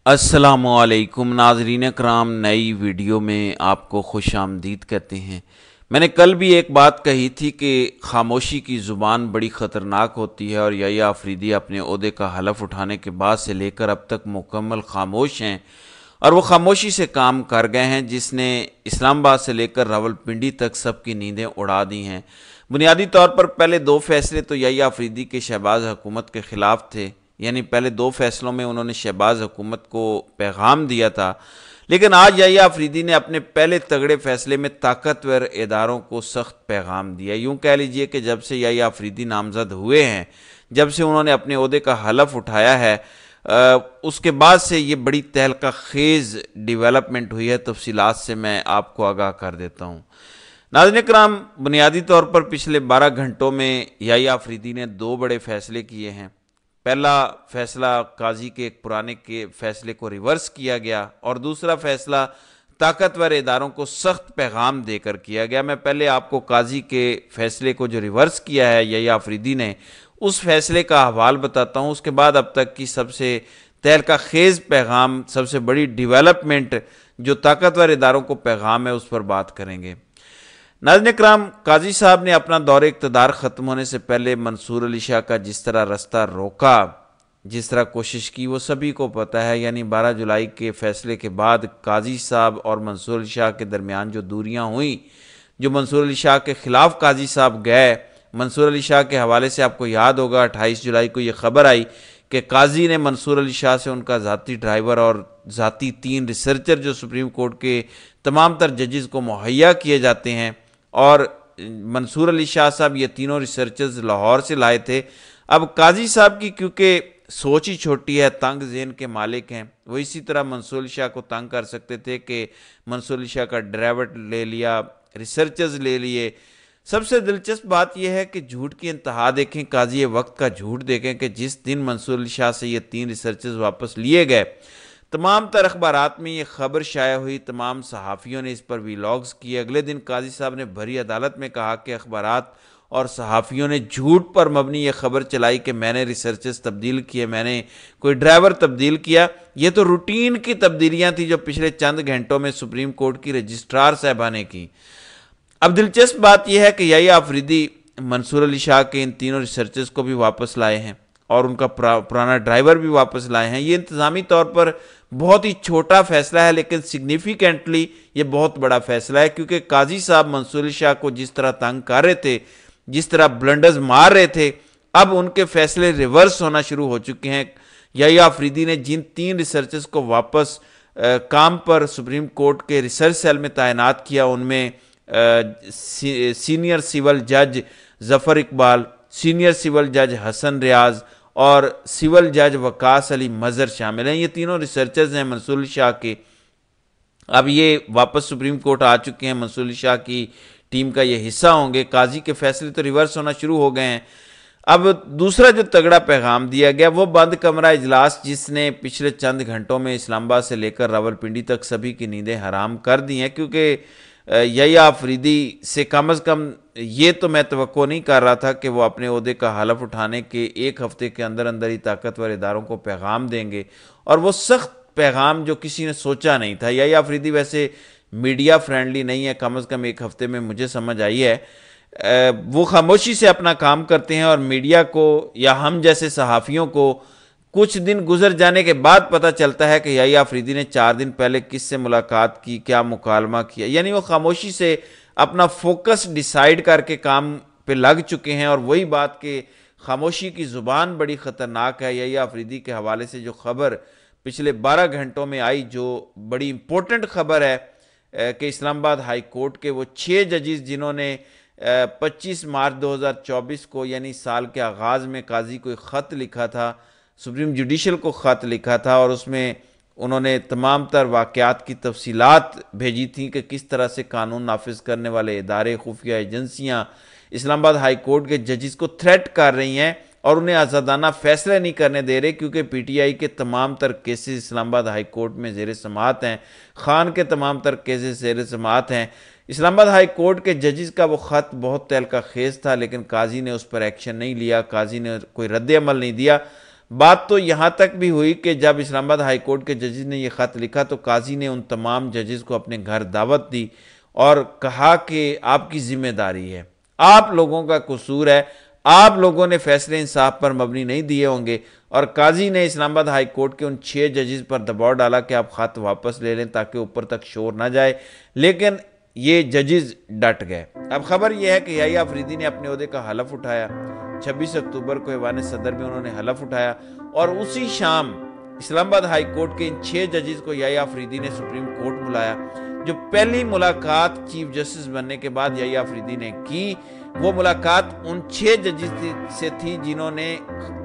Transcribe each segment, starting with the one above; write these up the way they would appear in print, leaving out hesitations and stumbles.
السلام علیکم ناظرین کرام، نئی ویڈیو میں آپ کو خوش آمدید کہتے ہیں۔ میں نے کل بھی ایک بات کہی تھی کہ خاموشی کی زبان بڑی خطرناک ہوتی ہے، اور یحییٰ آفریدی اپنے عہدے کا حلف اٹھانے کے بعد سے لے کر اب تک مکمل خاموش ہیں، اور وہ خاموشی سے کام کر گئے ہیں جس نے اسلام آباد سے لے کر راولپنڈی تک سب کی نیندیں اڑا دی ہیں۔ بنیادی طور پر پہلے دو فیصلے تو یحییٰ آفریدی کے شہباز حکومت کے خلاف تھے، یعنی پہلے دو فیصلوں میں انہوں نے شہباز حکومت کو پیغام دیا تھا، لیکن آج یحییٰ آفریدی نے اپنے پہلے تگڑے فیصلے میں طاقتور اداروں کو سخت پیغام دیا۔ یوں کہہ لیجئے کہ جب سے یحییٰ آفریدی نامزد ہوئے ہیں، جب سے انہوں نے اپنے عہدے کا حلف اٹھایا ہے، اس کے بعد سے یہ بڑی تہلکہ خیز ڈیولپمنٹ ہوئی ہے۔ تفصیلات سے میں آپ کو آگاہ کر دیتا ہوں۔ ناظرین کرام، بنیادی طور پر پچھلے 12 گھنٹوں میں یحییٰ آفریدی نے دو بڑے فیصلے کیے ہیں۔ پہلا فیصلہ قاضی کے ایک پرانے کے فیصلے کو ریورس کیا گیا، اور دوسرا فیصلہ طاقتور اداروں کو سخت پیغام دے کر کیا گیا۔ میں پہلے آپ کو قاضی کے فیصلے کو جو ریورس کیا ہے یحییٰ آفریدی نے، اس فیصلے کا حوال بتاتا ہوں، اس کے بعد اب تک کی سب سے تہلکہ خیز پیغام، سب سے بڑی ڈیولپمنٹ جو طاقتور اداروں کو پیغام ہے، اس پر بات کریں گے۔ ناظرین کرام، قاضی صاحب نے اپنا دور اقتدار ختم ہونے سے پہلے منصور علی شاہ کا جس طرح رستہ روکا، جس طرح کوشش کی، وہ سبھی کو پتہ ہے۔ یعنی 12 جولائی کے فیصلے کے بعد قاضی صاحب اور منصور علی شاہ کے درمیان جو دوریاں ہوئیں، جو منصور علی شاہ کے خلاف قاضی صاحب گئے، منصور علی شاہ کے حوالے سے آپ کو یاد ہوگا 28 جولائی کو یہ خبر آئی کہ قاضی نے منصور علی شاہ سے ان کا ذاتی ڈرائیور اور ذاتی 3 ریسرچر جو سپریم کورٹ کے تمام تر ججز کو مہیا کیے جاتے ہیں، اور منصور علی شاہ صاحب یہ تینوں ریسرچرز لاہور سے لائے تھے۔ اب قاضی صاحب کی کیونکہ سوچ ہی چھوٹی ہے، تنگ ذہن کے مالک ہیں، وہ اسی طرح منصور علی شاہ کو تنگ کر سکتے تھے کہ منصور علی شاہ کا ڈرائیور لے لیا، ریسرچرز لے لیے۔ سب سے دلچسپ بات یہ ہے کہ جھوٹ کی انتہا دیکھیں، قاضی وقت کا جھوٹ دیکھیں کہ جس دن منصور علی شاہ سے یہ 3 ریسرچرز واپس لیے گئے، تمام تر اخبارات میں یہ خبر شائع ہوئی، تمام صحافیوں نے اس پر ویلاگز کیے۔ اگلے دن قاضی صاحب نے بھری عدالت میں کہا کہ اخبارات اور صحافیوں نے جھوٹ پر مبنی یہ خبر چلائی کہ میں نے ریسرچز تبدیل کیے، میں نے کوئی ڈرائیور تبدیل کیا۔ یہ تو روٹین کی تبدیلیاں تھیں جو پچھلے چند گھنٹوں میں سپریم کورٹ کی رجسٹرار صاحبہ نے کی۔ اب دلچسپ بات یہ ہے کہ یحییٰ آفریدی منصور علی شاہ کے ان تینوں ریسرچرز کو بھی واپس لائے ہیں، اور ان کا پرانا ڈرائیور بھی واپس لائے ہیں۔ یہ انتظامی طور پر بہت ہی چھوٹا فیصلہ ہے، لیکن سگنیفیکنٹلی یہ بہت بڑا فیصلہ ہے، کیونکہ قاضی صاحب منصور علی شاہ کو جس طرح تنگ کر رہے تھے، جس طرح بلنڈرز مار رہے تھے، اب ان کے فیصلے ریورس ہونا شروع ہو چکے ہیں۔ یحییٰ آفریدی نے جن 3 ریسرچرز کو واپس کام پر سپریم کورٹ کے ریسرچ سیل میں تعینات کیا، ان میں سینئر سول جج ظفر اقبال، سینئر سول جج حسن ریاض اور سول جج وقاص علی مظہر شامل ہیں۔ یہ تینوں ریسرچرز ہیں منصور علی شاہ کے۔ اب یہ واپس سپریم کورٹ آ چکے ہیں، منصور علی شاہ کی ٹیم کا یہ حصہ ہوں گے۔ قاضی کے فیصلے تو ریورس ہونا شروع ہو گئے ہیں۔ اب دوسرا جو تگڑا پیغام دیا گیا وہ بند کمرہ اجلاس، جس نے پچھلے چند گھنٹوں میں اسلام آباد سے لے کر راولپنڈی تک سبھی کی نیندیں حرام کر دی ہیں، کیونکہ یحییٰ آفریدی سے کم از کم یہ تو میں توقع نہیں کر رہا تھا کہ وہ اپنے عہدے کا حلف اٹھانے کے 1 ہفتے کے اندر اندر ہی طاقتور اداروں کو پیغام دیں گے، اور وہ سخت پیغام جو کسی نے سوچا نہیں تھا۔ یحییٰ آفریدی ویسے میڈیا فرینڈلی نہیں ہے، کم از کم 1 ہفتے میں مجھے سمجھ آئی ہے۔ وہ خاموشی سے اپنا کام کرتے ہیں، اور میڈیا کو یا ہم جیسے صحافیوں کو کچھ دن گزر جانے کے بعد پتہ چلتا ہے کہ یحییٰ آفریدی نے 4 دن پہلے کس سے ملاقات کی، کیا مکالمہ کیا۔ یعنی وہ خاموشی سے اپنا فوکس ڈیسائیڈ کر کے کام پہ لگ چکے ہیں، اور وہی بات کہ خاموشی کی زبان بڑی خطرناک ہے۔ یحییٰ آفریدی کے حوالے سے جو خبر پچھلے 12 گھنٹوں میں آئی، جو بڑی امپورٹنٹ خبر ہے کہ اسلام آباد ہائی کورٹ کے وہ 6 ججز جنہوں نے 25 مارچ 2024 کو، یعنی سال کے آغاز میں قاضی کو ایک خط لکھا تھا، سپریم جوڈیشل کو خط لکھا تھا، اور اس میں انہوں نے تمام تر واقعات کی تفصیلات بھیجی تھیں کہ کس طرح سے قانون نافذ کرنے والے ادارے، خفیہ ایجنسیاں اسلام آباد ہائی کورٹ کے ججز کو تھریٹ کر رہی ہیں، اور انہیں آزادانہ فیصلہ نہیں کرنے دے رہے، کیونکہ پی ٹی آئی کے تمام تر کیسز اسلام آباد ہائی کورٹ میں زیر سماعت ہیں، خان کے تمام تر کیسز زیر سماعت ہیں۔ اسلام آباد ہائی کورٹ کے ججز کا وہ خط بہت تہلکہ خیز تھا، لیکن قاضی نے اس پر ایکشن نہیں لیا، قاضی نے کوئی رد عمل نہیں دیا۔ بات تو یہاں تک بھی ہوئی کہ جب اسلام آباد ہائی کورٹ کے ججز نے یہ خط لکھا تو قاضی نے ان تمام ججز کو اپنے گھر دعوت دی اور کہا کہ آپ کی ذمہ داری ہے، آپ لوگوں کا قصور ہے، آپ لوگوں نے فیصلے انصاف پر مبنی نہیں دیے ہوں گے۔ اور قاضی نے اسلام آباد ہائی کورٹ کے ان 6 ججز پر دباؤ ڈالا کہ آپ خط واپس لے لیں تاکہ اوپر تک شور نہ جائے، لیکن یہ ججز ڈٹ گئے۔ اب خبر یہ ہے کہ یحییٰ آفریدی نے اپنے عہدے کا حلف اٹھایا، 26 اکتوبر کو ایوان صدر میں انہوں نے حلف اٹھایا، اور اسی شام اسلام آباد ہائی کورٹ کے ان 6 ججز کو یحییٰ آفریدی نے سپریم کورٹ بلایا۔ جو پہلی ملاقات چیف جسٹس بننے کے بعد یحییٰ آفریدی نے کی، وہ ملاقات ان 6 ججز سے تھی جنہوں نے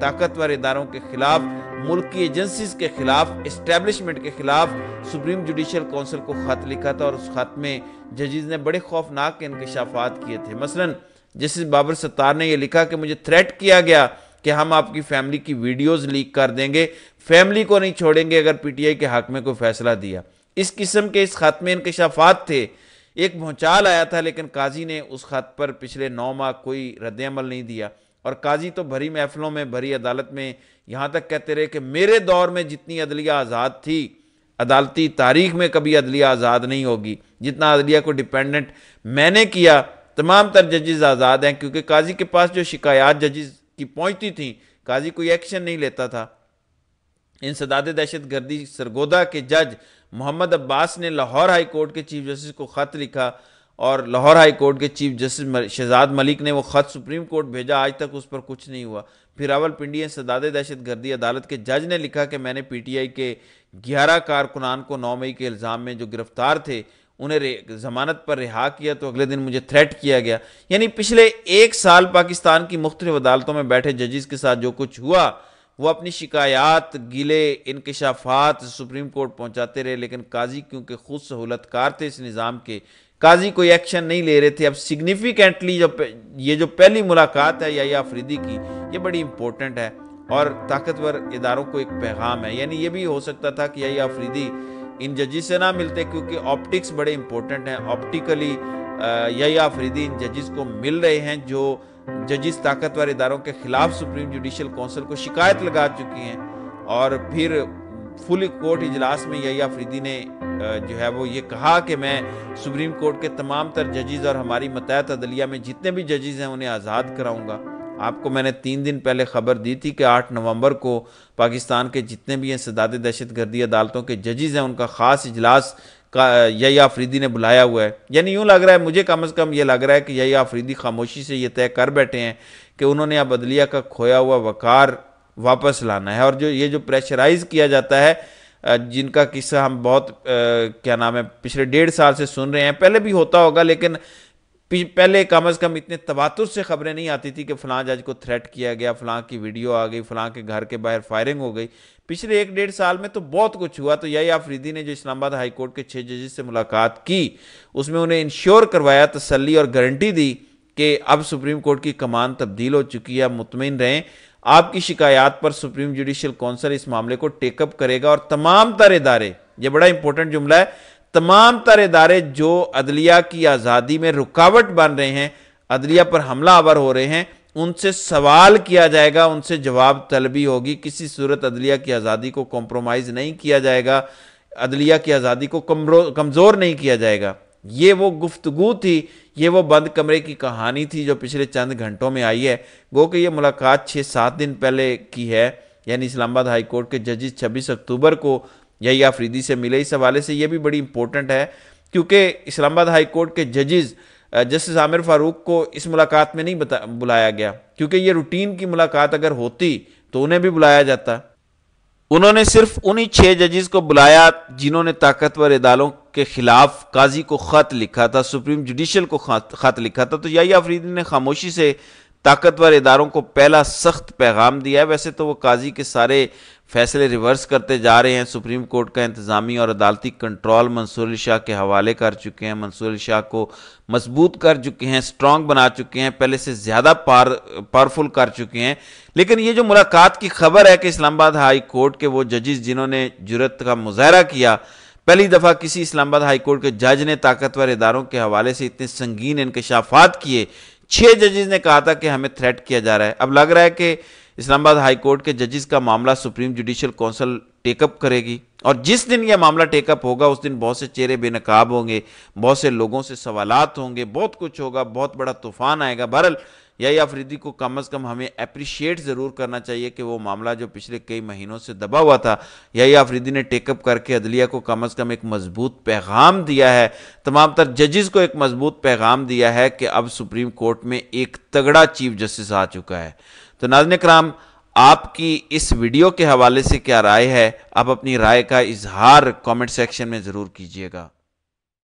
طاقتور اداروں کے خلاف، ملکی ایجنسیز کے خلاف، اسٹیبلشمنٹ کے خلاف سپریم جوڈیشل کونسل کو خط لکھا تھا، اور اس خط میں ججز نے بڑے خوفناک انکشافات کیے تھے۔ مثلا جسٹس بابر ستار نے یہ لکھا کہ مجھے تھریٹ کیا گیا کہ ہم آپ کی فیملی کی ویڈیوز لیک کر دیں گے، فیملی کو نہیں چھوڑیں گے اگر پی ٹی آئی کے حق میں کوئی فیصلہ دیا۔ اس قسم کے اس خط میں انکشافات تھے، ایک بھونچال آیا تھا، لیکن قاضی نے اس خط پر پچھلے 9 ماہ کوئی رد عمل نہیں دیا، اور قاضی تو بھری محفلوں میں، بھری عدالت میں یہاں تک کہتے رہے کہ میرے دور میں جتنی عدلیہ آزاد تھی، عدالتی تاریخ میں کبھی عدلیہ آزاد نہیں ہوگی، جتنا عدلیہ کو ڈیپینڈنٹ میں نے کیا، تمام تر ججز آزاد ہیں، کیونکہ قاضی کے پاس جو شکایات ججز کی پہنچتی تھیں، قاضی کوئی ایکشن نہیں لیتا تھا۔ انسداد دہشت گردی سرگودا کے جج محمد عباس نے لاہور ہائی کورٹ کے چیف جسٹس کو خط لکھا، اور لاہور ہائی کورٹ کے چیف جسٹس شہزاد ملک نے وہ خط سپریم کورٹ بھیجا، آج تک اس پر کچھ نہیں ہوا۔ پھر راولپنڈی انسداد دہشت گردی عدالت کے جج نے لکھا کہ میں نے پی ٹی آئی کے 11 کارکنان کو 9 مئی کے الزام میں جو گرفتار تھے انہیں ضمانت پر رہا کیا، تو اگلے دن مجھے تھریٹ کیا گیا۔ یعنی پچھلے 1 سال پاکستان کی مختلف عدالتوں میں بیٹھے ججز کے ساتھ جو کچھ ہوا، وہ اپنی شکایات، گلے، انکشافات سپریم کورٹ پہنچاتے رہے، لیکن قاضی کیونکہ خود سہولت کار تھے اس نظام کے، قاضی کوئی ایکشن نہیں لے رہے تھے۔ اب سگنیفیکنٹلی یہ جو پہلی ملاقات ہے یحییٰ آفریدی کی، یہ بڑی امپورٹنٹ ہے اور طاقتور اداروں کو ایک پیغام ہے۔ یعنی یہ بھی ہو سکتا تھا کہ یحییٰ آفریدی ان ججز سے نہ ملتے، کیونکہ آپٹکس بڑے امپورٹنٹ ہیں، آپٹیکلی یحییٰ آفریدی ان ججز کو مل رہے ہیں جو ججز طاقتور اداروں کے خلاف سپریم جوڈیشل کونسل کو شکایت لگا چکی ہیں، اور پھر فل کورٹ اجلاس میں یحییٰ آفریدی نے جو ہے وہ یہ کہا کہ میں سپریم کورٹ کے تمام تر ججز اور ہماری متحدہ عدلیہ میں جتنے بھی ججز ہیں انہیں آزاد کراؤں گا۔ آپ کو میں نے 3 دن پہلے خبر دی تھی کہ 8 نومبر کو پاکستان کے جتنے بھی انسداد دہشت گردی عدالتوں کے ججز ہیں ان کا خاص اجلاس یحییٰ آفریدی نے بلایا ہوا ہے۔ یعنی یوں لگ رہا ہے، مجھے کم از کم یہ لگ رہا ہے کہ یحییٰ آفریدی خاموشی سے یہ طے کر بیٹھے ہیں کہ انہوں نے اب عدلیہ کا کھویا ہوا وقار واپس لانا ہے، اور یہ جو پریشرائز کیا جاتا ہے، جن کا قصہ ہم بہت پچھلے 1.5 سال سے سن رہے ہیں، پہلے بھی ہوتا ہوگا، لیکن پہلے کم از کم اتنے تواتر سے خبریں نہیں آتی تھی کہ فلاں جج کو تھریٹ کیا گیا، فلاں کی ویڈیو آ گئی، فلاں کے گھر کے باہر فائرنگ ہو گئی۔ پچھلے 1.5 سال میں تو بہت کچھ ہوا۔ تو یحییٰ آفریدی نے جو اسلام آباد ہائی کورٹ کے 6 ججز سے ملاقات کی، اس میں انہیں انشور کروایا، تسلی اور گارنٹی دی کہ اب سپریم کورٹ کی کمان تبدیل ہو چکی ہے، مطمئن رہیں، آپ کی شکایات پر سپریم جوڈیشل کونسل اس معاملے کو ٹیک اپ کرے گا، اور تمام تر ادارے، یہ بڑا امپورٹنٹ جملہ ہے، تمام تر ادارے جو عدلیہ کی آزادی میں رکاوٹ بن رہے ہیں، عدلیہ پر حملہ آور ہو رہے ہیں، ان سے سوال کیا جائے گا، ان سے جواب طلبی ہوگی، کسی صورت عدلیہ کی آزادی کو کمپرومائز نہیں کیا جائے گا، عدلیہ کی آزادی کو کمزور نہیں کیا جائے گا۔ یہ وہ گفتگو تھی، یہ وہ بند کمرے کی کہانی تھی جو پچھلے چند گھنٹوں میں آئی ہے۔ گو کہ یہ ملاقات 6-7 دن پہلے کی ہے، یعنی اسلام آباد ہائی کورٹ کے ججز 26 اکتوبر کو یحییٰ آفریدی سے ملے۔ اس حوالے سے یہ بھی بڑی امپورٹنٹ ہے کیونکہ اسلام آباد ہائی کورٹ کے ججز جسٹس عامر فاروق کو اس ملاقات میں نہیں بلایا گیا، کیونکہ یہ روٹین کی ملاقات اگر ہوتی تو انہیں بھی بلایا جاتا۔ انہوں نے صرف انہی 6 ججز کو بلایا جنہوں نے طاقتور اداروں کے خلاف قاضی کو خط لکھا تھا، سپریم جوڈیشل کو خط لکھا تھا۔ تو یحییٰ آفریدی نے خاموشی سے طاقتور اداروں کو پہلا سخت پیغام دیا ہے۔ ویسے تو وہ قاضی کے سارے فیصلے ریورس کرتے جا رہے ہیں، سپریم کورٹ کا انتظامی اور عدالتی کنٹرول منصور علی شاہ کے حوالے کر چکے ہیں، منصور علی شاہ کو مضبوط کر چکے ہیں، سٹرونگ بنا چکے ہیں، پہلے سے زیادہ پاورفل کر چکے ہیں۔ لیکن یہ جو ملاقات کی خبر ہے کہ اسلام آباد ہائی کورٹ کے وہ ججز جنہوں نے جرأت کا مظاہرہ کیا، پہلی دفعہ کسی اسلام آباد ہائی کورٹ کے جج نے طاقتور اداروں کے حوالے سے اتنے سنگین انکشافات کیے، 6 ججز نے کہا تھا کہ ہمیں تھریٹ کیا جا رہا ہے۔ اب لگ رہا ہے کہ اسلام آباد ہائی کورٹ کے ججز کا معاملہ سپریم جوڈیشل کونسل ٹیک اپ کرے گی، اور جس دن یہ معاملہ ٹیک اپ ہوگا اس دن بہت سے چہرے بے نقاب ہوں گے، بہت سے لوگوں سے سوالات ہوں گے، بہت کچھ ہوگا، بہت بڑا طوفان آئے گا۔ بہرحال یحییٰ آفریدی کو کم از کم ہمیں اپریشیٹ ضرور کرنا چاہیے کہ وہ معاملہ جو پچھلے کئی مہینوں سے دبا ہوا تھا، یحییٰ آفریدی نے ٹیک اپ کر کے عدلیہ کو کم از کم ایک مضبوط پیغام دیا ہے، تمام تر ججز کو ایک مضبوط پیغام دیا ہے کہ اب سپریم کورٹ میں ایک تگڑا چیف جسٹس آ چکا ہے۔ تو ناظرین کرام، آپ کی اس ویڈیو کے حوالے سے کیا رائے ہے؟ آپ اپنی رائے کا اظہار کامنٹ سیکشن میں ضرور کیجیے گا۔